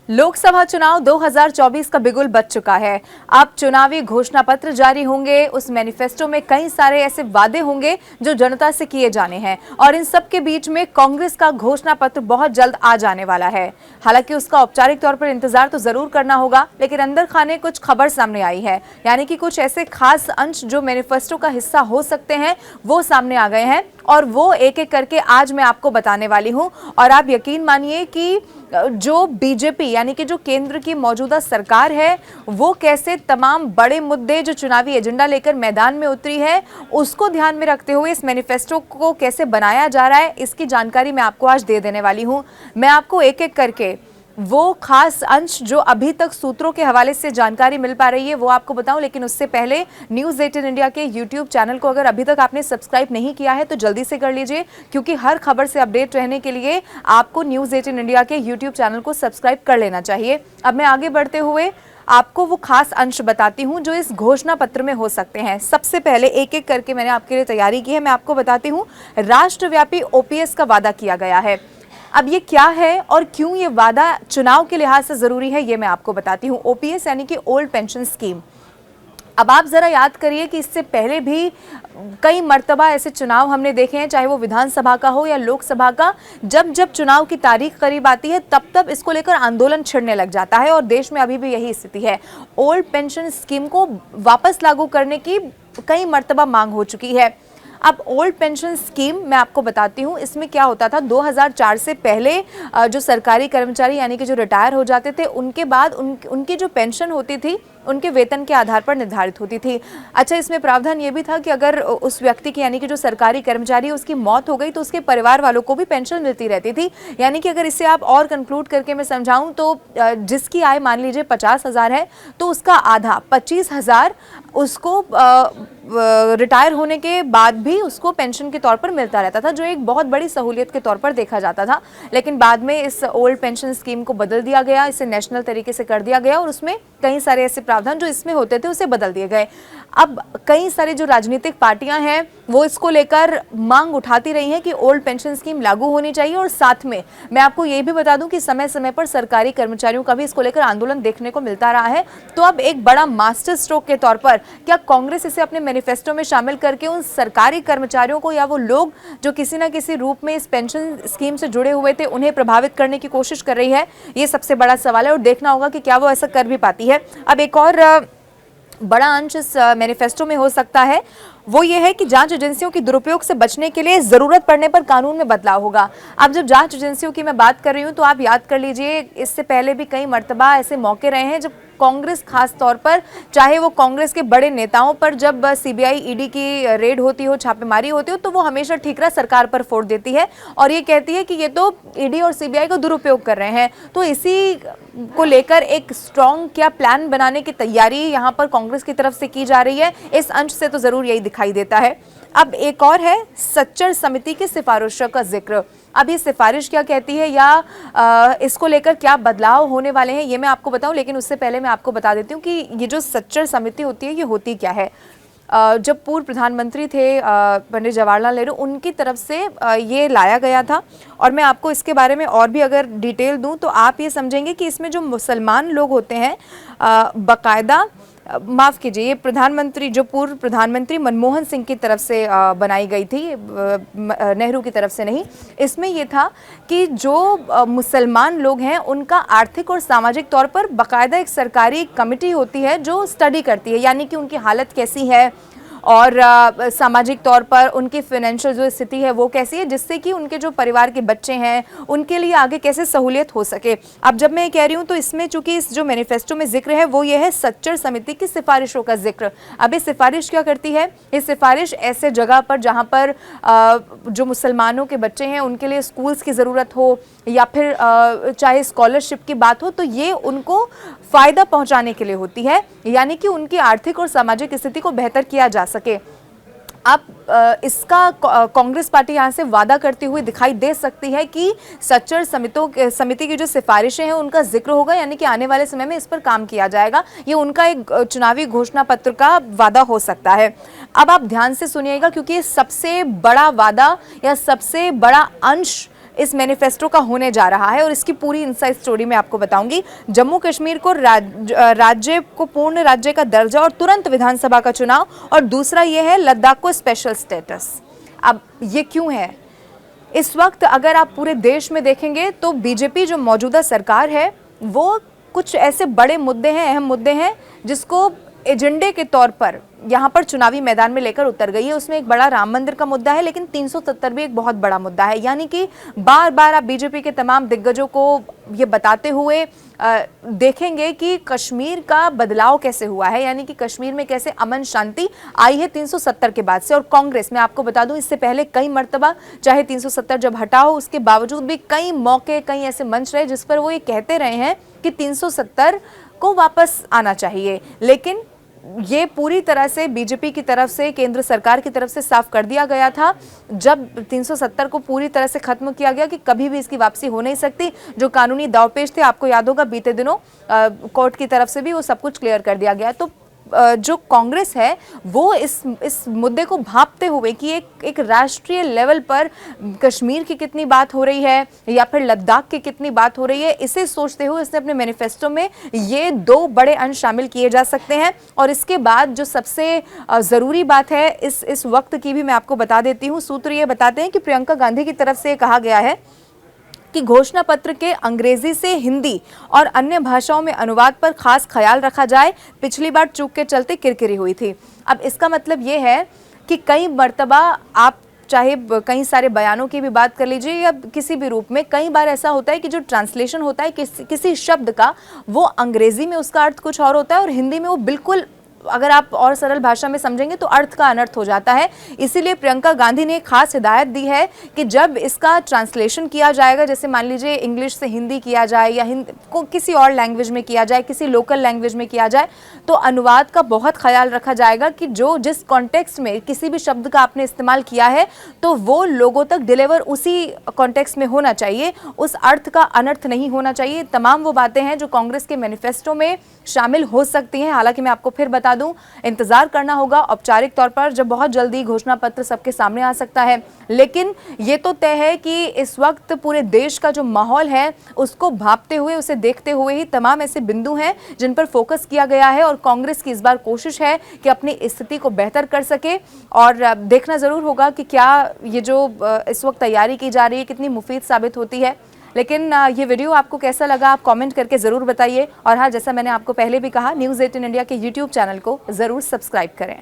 लोकसभा चुनाव 2024 का बिगुल बज चुका है। अब चुनावी घोषणा पत्र जारी होंगे। उस मैनिफेस्टो में कई सारे ऐसे वादे होंगे जो जनता से किए जाने हैं और इन सब के बीच में कांग्रेस का घोषणा पत्र बहुत जल्द आ जाने वाला है। हालांकि उसका औपचारिक तौर पर इंतजार तो जरूर करना होगा, लेकिन अंदर खाने कुछ खबर सामने आई है, यानी कि कुछ ऐसे खास अंश जो मैनिफेस्टो का हिस्सा हो सकते हैं वो सामने आ गए हैं और वो एक एक करके आज मैं आपको बताने वाली हूं। और आप यकीन मानिए कि जो बीजेपी यानी कि जो केंद्र की मौजूदा सरकार है वो कैसे तमाम बड़े मुद्दे जो चुनावी एजेंडा लेकर मैदान में उतरी है उसको ध्यान में रखते हुए इस मैनिफेस्टो को कैसे बनाया जा रहा है, इसकी जानकारी मैं आपको आज दे देने वाली हूं। मैं आपको एक एक करके वो खास अंश जो अभी तक सूत्रों के हवाले से जानकारी मिल पा रही है वो आपको बताऊं, लेकिन उससे पहले न्यूज़ 18 इंडिया के यूट्यूब चैनल को अगर अभी तक आपने सब्सक्राइब नहीं किया है तो जल्दी से कर लीजिए, क्योंकि हर खबर से अपडेट रहने के लिए आपको न्यूज़ 18 इंडिया के यूट्यूब चैनल को सब्सक्राइब कर लेना चाहिए। अब मैं आगे बढ़ते हुए आपको वो खास अंश बताती हूं जो इस घोषणा पत्र में हो सकते हैं। सबसे पहले एक एक करके मैंने आपके लिए तैयारी की है, मैं आपको बताती हूं। राष्ट्रव्यापी ओपीएस का वादा किया गया है। अब ये क्या है और क्यों ये वादा चुनाव के लिहाज से जरूरी है ये मैं आपको बताती हूँ। ओपीएस यानी कि ओल्ड पेंशन स्कीम। अब आप जरा याद करिए कि इससे पहले भी कई मर्तबा ऐसे चुनाव हमने देखे हैं, चाहे वो विधानसभा का हो या लोकसभा का। जब जब चुनाव की तारीख करीब आती है तब तब इसको लेकर आंदोलन छिड़ने लग जाता है और देश में अभी भी यही स्थिति है। ओल्ड पेंशन स्कीम को वापस लागू करने की कई मर्तबा मांग हो चुकी है। अब ओल्ड पेंशन स्कीम मैं आपको बताती हूँ, इसमें क्या होता था 2004 से पहले जो सरकारी कर्मचारी यानी कि जो रिटायर हो जाते थे उनके बाद उनकी जो पेंशन होती थी उनके वेतन के आधार पर निर्धारित होती थी। अच्छा, इसमें प्रावधान ये भी था कि अगर उस व्यक्ति की यानी कि जो सरकारी कर्मचारी उसकी मौत हो गई तो उसके परिवार वालों को भी पेंशन मिलती रहती थी। यानी कि अगर इसे आप और कंक्लूड करके मैं समझाऊं तो जिसकी आय मान लीजिए 50,000 है तो उसका आधा 25,000 उसको रिटायर होने के बाद भी उसको पेंशन के तौर पर मिलता रहता था, जो एक बहुत बड़ी सहूलियत के तौर पर देखा जाता था। लेकिन बाद में इस ओल्ड पेंशन स्कीम को बदल दिया गया, इसे नेशनल तरीके से कर दिया गया और उसमें कई सारे ऐसे प्रावधान जो इसमें होते थे उसे बदल दिए गए। अब कई सारे जो राजनीतिक पार्टियां हैं वो इसको लेकर मांग उठाती रही हैं कि ओल्ड पेंशन स्कीम लागू होनी चाहिए और साथ में मैं आपको ये भी बता दूं कि समय समय पर सरकारी कर्मचारियों का भी इसको लेकर आंदोलन देखने को मिलता रहा है। तो अब एक बड़ा मास्टर स्ट्रोक के तौर पर क्या कांग्रेस इसे अपने मैनिफेस्टो में शामिल करके उन सरकारी कर्मचारियों को या वो लोग जो किसी न किसी रूप में इस पेंशन स्कीम से जुड़े हुए थे उन्हें प्रभावित करने की कोशिश कर रही है? ये सबसे बड़ा सवाल है और देखना होगा कि क्या वो ऐसा कर भी पाती है। अब एक और बड़ा अंश इस मैनिफेस्टो में हो सकता है वो ये है कि जांच एजेंसियों की दुरुपयोग से बचने के लिए जरूरत पड़ने पर कानून में बदलाव होगा। अब जब जांच एजेंसियों की मैं बात कर रही हूं तो आप याद कर लीजिए इससे पहले भी कई मर्तबा ऐसे मौके रहे हैं जब कांग्रेस खास तौर पर, चाहे वो कांग्रेस के बड़े नेताओं पर जब सीबीआई ईडी की रेड होती हो, छापेमारी होती हो, तो वो हमेशा ठीकरा सरकार पर फोड़ देती है और ये कहती है कि ये तो ईडी और सीबीआई का दुरुपयोग कर रहे हैं। तो इसी को लेकर एक स्ट्रॉन्ग क्या प्लान बनाने की तैयारी यहाँ पर कांग्रेस की तरफ से की जा रही है, इस अंश से तो जरूर यही दिखाई देता है। अब एक और है सच्चर समिति की सिफारिशों का जिक्र। अब ये सिफारिश क्या कहती है या इसको लेकर क्या बदलाव होने वाले हैं ये मैं आपको बताऊं, लेकिन उससे पहले मैं आपको बता देती हूँ कि ये जो सच्चर समिति होती है ये होती क्या है। जब पूर्व प्रधानमंत्री थे पंडित जवाहरलाल नेहरू, उनकी तरफ से ये लाया गया था और मैं आपको इसके बारे में और भी अगर डिटेल दूं तो आप ये समझेंगे कि इसमें जो मुसलमान लोग होते हैं बाकायदा, माफ़ कीजिए, ये प्रधानमंत्री जो पूर्व प्रधानमंत्री मनमोहन सिंह की तरफ से बनाई गई थी, नेहरू की तरफ से नहीं। इसमें ये था कि जो मुसलमान लोग हैं उनका आर्थिक और सामाजिक तौर पर बाकायदा एक सरकारी कमेटी होती है जो स्टडी करती है, यानी कि उनकी हालत कैसी है और सामाजिक तौर पर उनकी फाइनेंशियल जो स्थिति है वो कैसी है, जिससे कि उनके जो परिवार के बच्चे हैं उनके लिए आगे कैसे सहूलियत हो सके। अब जब मैं कह रही हूँ तो इसमें चूंकि इस जो मैनिफेस्टो में जिक्र है वो ये है सच्चर समिति की सिफारिशों का जिक्र। अब ये सिफारिश क्या करती है? ये सिफारिश ऐसे जगह पर जहाँ पर जो मुसलमानों के बच्चे हैं उनके लिए स्कूल्स की ज़रूरत हो या फिर चाहे स्कॉलरशिप की बात हो, तो ये उनको फ़ायदा पहुँचाने के लिए होती है, यानी कि उनकी आर्थिक और सामाजिक स्थिति को बेहतर किया जा सके। अब इसका कांग्रेस पार्टी यहाँ से वादा करती हुई दिखाई दे सकती है कि सच्चर समिति की जो सिफारिशें हैं उनका जिक्र होगा, यानी कि आने वाले समय में इस पर काम किया जाएगा। ये उनका एक चुनावी घोषणा पत्र का वादा हो सकता है। अब आप ध्यान से सुनिएगा क्योंकि सबसे बड़ा वादा या सबसे बड़ा अंश इस मैनिफेस्टो का होने जा रहा है और इसकी पूरी इनसाइड स्टोरी मैं आपको बताऊंगी। जम्मू कश्मीर को राज्य को पूर्ण राज्य का दर्जा और तुरंत विधानसभा का चुनाव, और दूसरा ये है लद्दाख को स्पेशल स्टेटस। अब ये क्यों है? इस वक्त अगर आप पूरे देश में देखेंगे तो बीजेपी जो मौजूदा सरकार है वो कुछ ऐसे बड़े मुद्दे हैं, अहम मुद्दे हैं, जिसको एजेंडे के तौर पर यहाँ पर चुनावी मैदान में लेकर उतर गई है। उसमें एक बड़ा राम मंदिर का मुद्दा है, लेकिन 370 भी एक बहुत बड़ा मुद्दा है। यानी कि बार बार आप बीजेपी के तमाम दिग्गजों को ये बताते हुए देखेंगे कि कश्मीर का बदलाव कैसे हुआ है, यानी कि कश्मीर में कैसे अमन शांति आई है 370 के बाद से। और कांग्रेस, मैं आपको बता दूं, इससे पहले कई मर्तबा चाहे 370 जब हटा हो उसके बावजूद भी कई मौके, कई ऐसे मंच रहे जिस पर वो ये कहते रहे हैं कि 370 को वापस आना चाहिए। लेकिन ये पूरी तरह से बीजेपी की तरफ से, केंद्र सरकार की तरफ से साफ कर दिया गया था जब 370 को पूरी तरह से खत्म किया गया कि कभी भी इसकी वापसी हो नहीं सकती। जो कानूनी दावपेच थे, आपको याद होगा बीते दिनों कोर्ट की तरफ से भी वो सब कुछ क्लियर कर दिया गया। तो जो कांग्रेस है वो इस मुद्दे को भांपते हुए कि एक राष्ट्रीय लेवल पर कश्मीर की कितनी बात हो रही है या फिर लद्दाख की कितनी बात हो रही है, इसे सोचते हुए इसने अपने मैनिफेस्टो में ये दो बड़े अंश शामिल किए जा सकते हैं। और इसके बाद जो सबसे ज़रूरी बात है इस वक्त की भी मैं आपको बता देती हूँ। सूत्र ये बताते हैं कि प्रियंका गांधी की तरफ से कहा गया है कि घोषणा पत्र के अंग्रेजी से हिंदी और अन्य भाषाओं में अनुवाद पर खास ख्याल रखा जाए। पिछली बार चूक के चलते किरकिरी हुई थी। अब इसका मतलब ये है कि कई मर्तबा आप चाहे कई सारे बयानों की भी बात कर लीजिए या किसी भी रूप में, कई बार ऐसा होता है कि जो ट्रांसलेशन होता है किसी शब्द का, वो अंग्रेजी में उसका अर्थ कुछ और होता है और हिंदी में वो बिल्कुल, अगर आप और सरल भाषा में समझेंगे तो अर्थ का अनर्थ हो जाता है। इसीलिए प्रियंका गांधी ने खास हिदायत दी है कि जब इसका ट्रांसलेशन किया जाएगा, जैसे मान लीजिए इंग्लिश से हिंदी किया जाए या को किसी और लैंग्वेज में किया जाए, किसी लोकल लैंग्वेज में किया जाए, तो अनुवाद का बहुत ख्याल रखा जाएगा कि जिस कॉन्टेक्स्ट में किसी भी शब्द का आपने इस्तेमाल किया है तो वो लोगों तक डिलीवर उसी कॉन्टेक्स्ट में होना चाहिए, उस अर्थ का अनर्थ नहीं होना चाहिए। तमाम वो बातें हैं जो कांग्रेस के मैनिफेस्टो में शामिल हो सकती हैं। हालांकि मैं आपको फिर बता दूं, इंतजार करना होगा औपचारिक तौर पर, जब बहुत जल्दी घोषणा पत्र सबके सामने आ सकता है। लेकिन ये तो तय है कि इस वक्त पूरे देश का जो माहौल है उसको भांपते हुए, उसे देखते हुए ही तमाम ऐसे बिंदु हैं जिन पर फोकस किया गया है और कांग्रेस की इस बार कोशिश है कि अपनी स्थिति को बेहतर कर सके। और देखना जरूर होगा कि क्या ये जो इस वक्त तैयारी की जा रही है कितनी मुफीद साबित होती है। लेकिन ये वीडियो आपको कैसा लगा आप कमेंट करके ज़रूर बताइए। और हाँ, जैसा मैंने आपको पहले भी कहा, न्यूज़ 18 इंडिया के यूट्यूब चैनल को ज़रूर सब्सक्राइब करें।